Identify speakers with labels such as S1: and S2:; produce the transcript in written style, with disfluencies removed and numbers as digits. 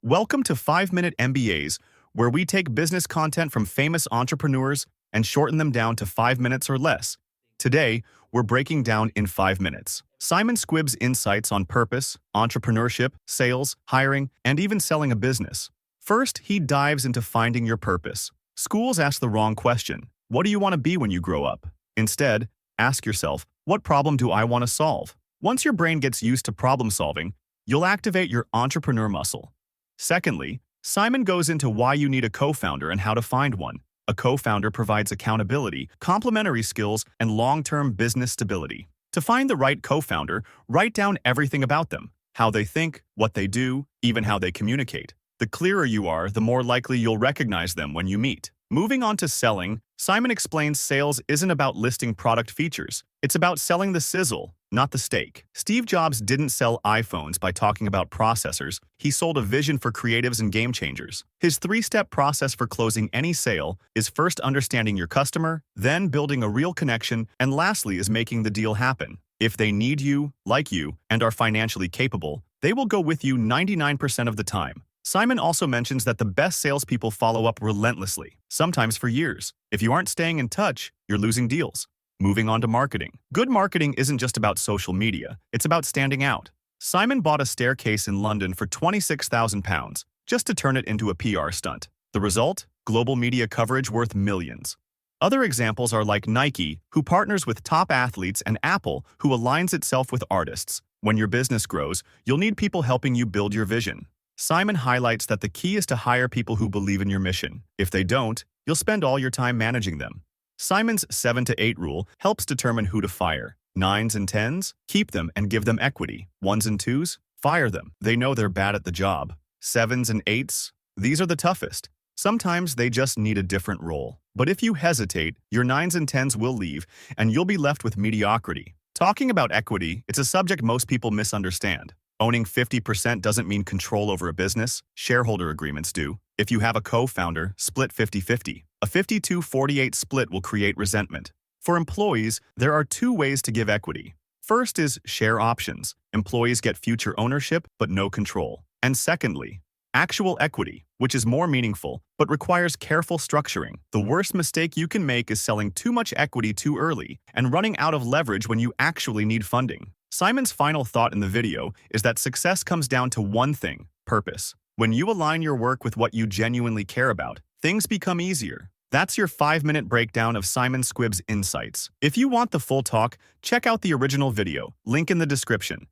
S1: Welcome to 5-Minute MBAs, where we take business content from famous entrepreneurs and shorten them down to 5 minutes or less. Today, we're breaking down in 5 minutes Simon Squibb's insights on purpose, entrepreneurship, sales, hiring, and even selling a business. First, he dives into finding your purpose. Schools ask the wrong question. What do you want to be when you grow up? Instead, ask yourself, what problem do I want to solve? Once your brain gets used to problem solving, you'll activate your entrepreneur muscle. Secondly, Simon goes into why you need a co-founder and how to find one. A co-founder provides accountability, complementary skills, and long-term business stability. To find the right co-founder, write down everything about them: how they think, what they do, even how they communicate. The clearer you are, the more likely you'll recognize them when you meet. Moving on to selling, Simon explains sales isn't about listing product features. It's about selling the sizzle, not the steak. Steve Jobs didn't sell iPhones by talking about processors. He sold a vision for creatives and game changers. His 3-step process for closing any sale is first understanding your customer, then building a real connection, and lastly is making the deal happen. If they need you, like you, and are financially capable, they will go with you 99% of the time. Simon also mentions that the best salespeople follow up relentlessly, sometimes for years. If you aren't staying in touch, you're losing deals. Moving on to marketing. Good marketing isn't just about social media, it's about standing out. Simon bought a staircase in London for £26,000 just to turn it into a PR stunt. The result? Global media coverage worth millions. Other examples are like Nike, who partners with top athletes, and Apple, who aligns itself with artists. When your business grows, you'll need people helping you build your vision. Simon highlights that the key is to hire people who believe in your mission. If they don't, you'll spend all your time managing them. Simon's 7 to 8 rule helps determine who to fire. 9s and 10s? Keep them and give them equity. 1s and 2s? Fire them. They know they're bad at the job. 7s and 8s? These are the toughest. Sometimes they just need a different role. But if you hesitate, your 9s and 10s will leave, and you'll be left with mediocrity. Talking about equity, it's a subject most people misunderstand. Owning 50% doesn't mean control over a business. Shareholder agreements do. If you have a co-founder, split 50-50. A 52-48 split will create resentment. For employees, there are 2 ways to give equity. First is share options. Employees get future ownership, but no control. And secondly, actual equity, which is more meaningful, but requires careful structuring. The worst mistake you can make is selling too much equity too early and running out of leverage when you actually need funding. Simon's final thought in the video is that success comes down to one thing: purpose. When you align your work with what you genuinely care about, things become easier. That's your 5-minute breakdown of Simon Squibb's insights. If you want the full talk, check out the original video, link in the description.